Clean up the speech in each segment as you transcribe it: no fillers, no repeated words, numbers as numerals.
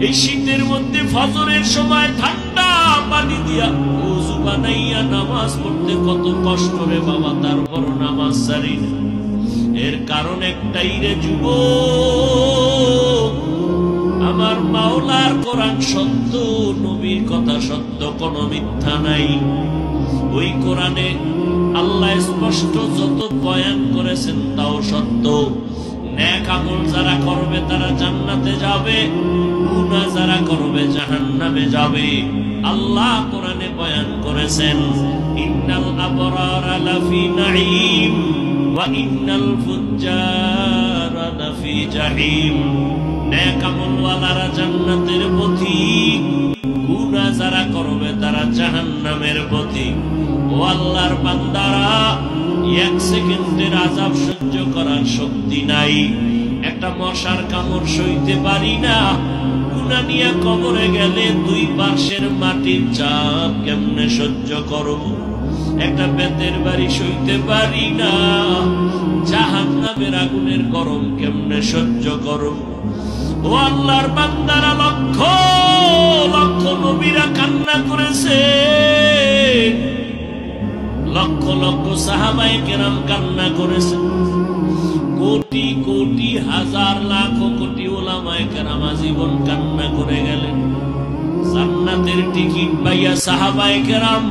এই শীতের মধ্যে ফজরের সময় ঠান্ডা পানি দিয়া ওযু বানাইয়া নামাজ পড়তে কত কষ্ট রে বাবা, তারপর নামাজ ছাড়ি না। এর কারণ একটাই রে যুবক, আমার মাওলার কোরআন সত্য, নবীর কথা সত্য, কোনো মিথ্যা নাই। ওই কোরআনে আল্লাহ স্পষ্ট যত বয়ান করেছেন তাও সত্য। নেক আমল যারা করবে তারা জান্নাতে যাবে, গুনাহ যারা করবে জাহান্নামে যাবে। আল্লাহ কোরআনে বয়ান করেছেন, ইন্নাল আবরারা লাফি নাঈম ওয়া ইন্নাল ফুজ্জারা লাফি জাহিম। নেক আমলওয়ালারা জান্নাতের পথিক, গুনাহ যারা করবে তারা জাহান্নামের পথিক। ও আল্লাহর বান্দারা, এক সেকেন্ডের আযাব সহ্য করার শক্তি নাই, একটা মশার কামড় সইতে পারি না, গুনাহ নিয়ে কবরে গেলে দুই পাশের মাটির চাপ কেমনে সহ্য করব, একটা বেতের বাড়ি সইতে পারি না, জাহান্নামের আগুনের গরম কেমনে সহ্য করব। ও আল্লাহর বান্দারা, লক্ষ লক্ষ নবীরা কান্না করেছে, লক্ষ লক্ষ সাহাবায়ে কেরাম কান্না করেছে, কোটি কোটি হাজার লাখ কোটি উলামায়ে কেরাম আজীবন কান্না করে গেলেন। জান্নাতের টিকিট পাইয়া সাহাবায়ে কেরাম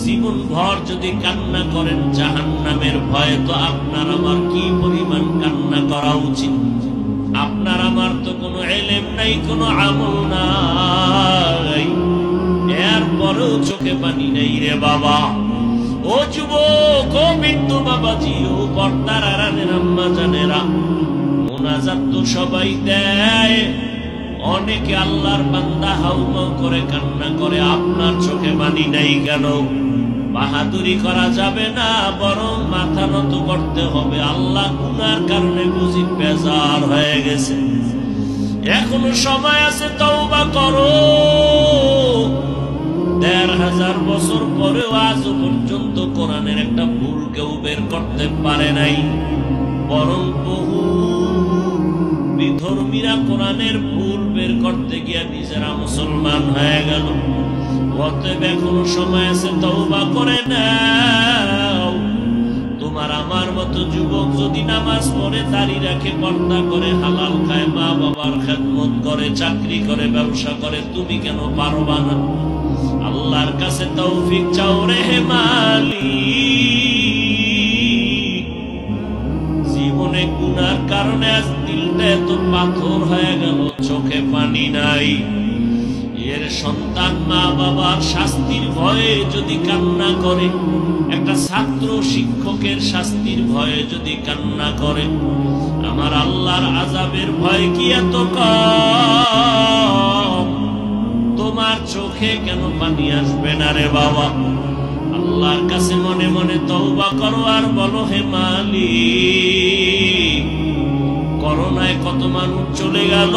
জীবন ভর যদি কান্না করেন, জাহান্নামের ভয়ে তো আপনার আমার কি পরিমাণ কান্না করা উচিত। আপনার আমার তো কোনো ইলম নাই, কোনো আমল নাই, এরপরেও চোখে পানি নেই রে বাবা। ও যুবক, ও বিন্দু বাবাজি, ও পর্দার আড়ালের আম্মা জানেরা, মুনাজাত তো সবাই দেয়, অনেকে আল্লাহর বান্দা হাউমাউ করে কান্না করে, আপনার চোখে পানি নাই কেন? বাহাদুরি করা যাবে না, বরং মাথা নত করতে হবে। আল্লাহ গুনার কারণে বুঝি বেজার হয়ে গেছে, এখনো সময় আছে, তওবা করো। ১৫০০ বছর পরেও আজও পর্যন্ত কোরআনের একটা ভুল কেউ বের করতে পারে নাই, বরং বহু বিধর্মীরা কোরআনের ভুল বের করতে গিয়া নিজেরা মুসলমান হয়ে গেল। অতএব এখনো সময় আছে, তওবা করে নাও। তোমার আমার মতো যুবক যদি নামাজ পড়ে, দাড়ি রাখে, পর্দা করে, হালাল খায়, মা বাবার খেদমত করে, চাকরি করে, ব্যবসা করে, তুমি কেন পারবা না? আল্লাহর কাছে তৌফিক চাও রে মালিক। জীবনে গুনার কারণে আজ দিলটা এত পাথর হয়ে গেল, চোখে পানি নাই। এর সন্তান মা বাবার শাস্তির ভয়ে যদি কান্না করে, একটা ছাত্র শিক্ষকের শাস্তির ভয়ে যদি কান্না করে, আমার আল্লাহর আযাবের ভয় কি এত কম? তোমার চোখে কেন পানি আসবে না রে বাবা? আল্লাহর কাছে মনে মনে তওবা করো আর বলো, হে মালিক, করোনায় কত মানুষ চলে গেল,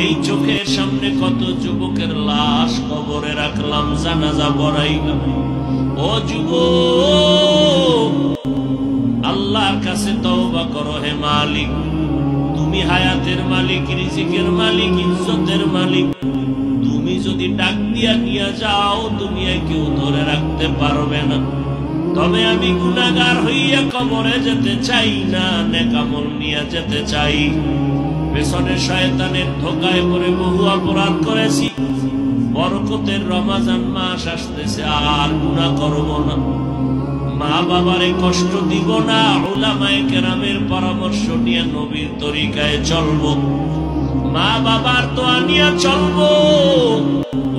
এই চোখের সামনে কত যুবকের লাশ কবরে রাখলাম, জানাজা পড়াইলাম। ও যুবক, আল্লাহর কাছে তওবা করো হে মালিক। তুমি হায়াতের মালিক, রিজিকের মালিক, ইজ্জতের মালিক। তুমি যদি ডাক দিয়া নিয়ে যাও, দুনিয়ায় কেউ ধরে রাখতে পারবে না। তবে আমি গুনাহগার হইয়া কবরে যেতে চাই না, নেক আমল নিয়ে যেতে চাই। পেছনে শয়তানের ধোকায় পড়ে বহু অপরাধ করেছি, বরকতের রমজান মাস আসতেছে, আর গুনাহ করব না। মা বাবারে কষ্ট দিব না, উলামায়ে কেরামের পরামর্শ নিয়ে নবীর তরিকায় চলবো, মা বাবার দোয়া নিয়ে চলবো।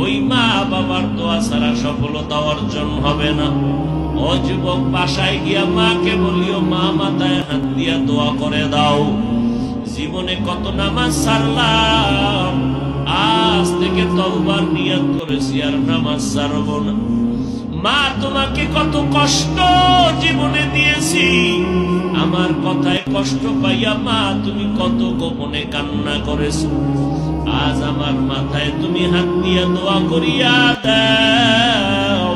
ওই মা বাবার দোয়া ছাড়া সফলতা অর্জন হবে না। ও যুবক, বাসায় গিয়া মাকে বলিও, মা মাথায় হাত দিয়া দোয়া করে দাও। জীবনে কত নামাজ ছাড়লাম, আজ থেকে তওবার নিয়ত করেছি আর নামাজ ছাড়ব না। মা, তোমাকে কত কষ্ট জীবনে দিয়েছি, আমার কথায় কষ্ট পাইয়া মা তুমি কত গোপনে কান্না করেছো। আজ আমার মাথায় তুমি হাত দিয়া দোয়া করিয়া দাও,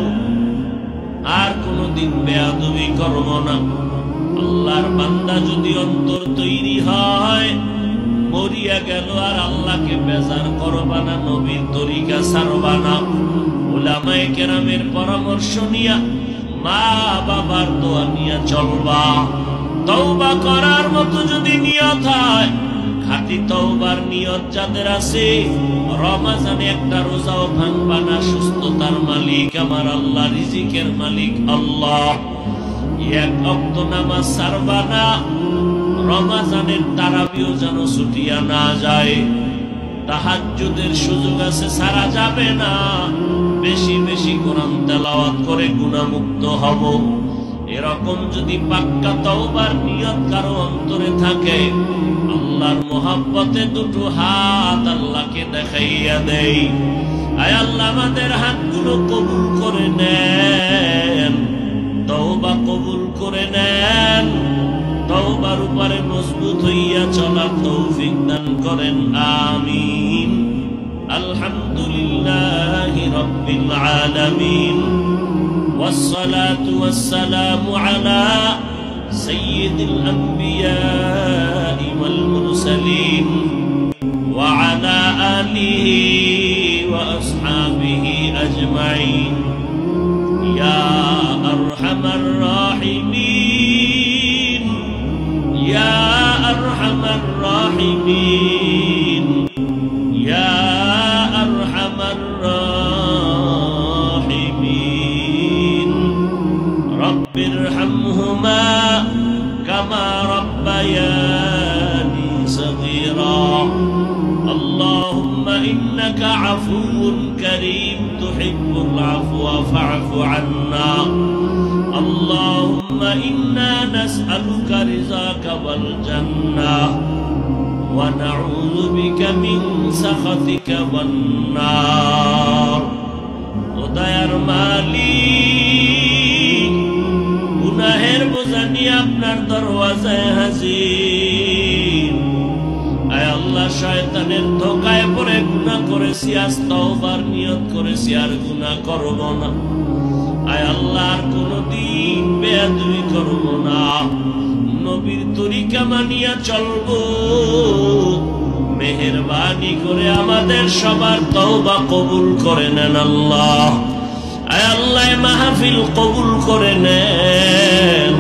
আর কোনদিন বেয়াদবি করব না। আল্লাহর বান্দা যদি অন্তর তৈরি হয়, মরিয়া গেল আর আল্লাহকে বেজার করবা না, নবীর তরিকা ছাড়বা না, উলামায়ে কেরামের পরামর্শ নিয়া, মা বাবার দোয়া নিয়া চলবা। তওবা করার মতো যদি নিয়ত হয়, খাঁটি তওবার নিয়ত যাদের আছে, রমজানে একটা রোজাও ভাঙবা না। সুস্থতার মালিক আমার আল্লাহ, রিজিকের মালিক আল্লাহ। এক ওয়াক্ত নামাজ ছাড়বা না, রমজানের তারাবিও যেন ছুটিয়া না যায়। তাহাজ্জুদের সুযোগ আছে, ছাড়া যাবে না। বেশি বেশি কোরআন তেলাওয়াত করে গুনাহমুক্ত হব। এরকম যদি পাক্কা তওবার নিয়ত কারো অন্তরে থাকে, আল্লাহর মোহাব্বতে দুটো হাত আল্লাহকে দেখাইয়া দেই। আয় আল্লাহ, আমাদের হাতগুলো কবুল করে নেন, তওবা কবুল করে নেন, তওবার উপরে মজবুত হইয়া চলার তৌফিক দান করেন, আমিন। আলহামদুলিল্লাহি রাব্বিল আলামিন, والصلاة والسلام على سيد الأنبياء والمرسلين وعلى آله وأصحابه أجمعين يا أرحم الراحمين يا أرحم الراحمين يا أرحم الراحمين رب ارحمهما كما ربياني صغيرا اللهم إنك عفو كريم تحب العفو فاعف عنا اللهم إنا نسألك رضاك والجنة ونعوذ بك من سخطك والنار উদয়ার মালিক, গুনাহের বোঝা নিয়ে আপনার দরওয়াজায় হাজির। আয় আল্লাহ, শয়তানের ধোকায় পড়ে গুনাহ করেছি, আজ তওবার নিয়ত করেছি আর গুনাহ করব না। আয় আল্লাহ, আর কোনদিন বেয়াদবি করব না, নবীর তরিকা মানিয়া চলবো। মেহেরবানি করে আমাদের সবার তওবা কবুল করে নেন আল্লাহ। আয় আল্লাহ, মাহফিল কবুল করে নেন।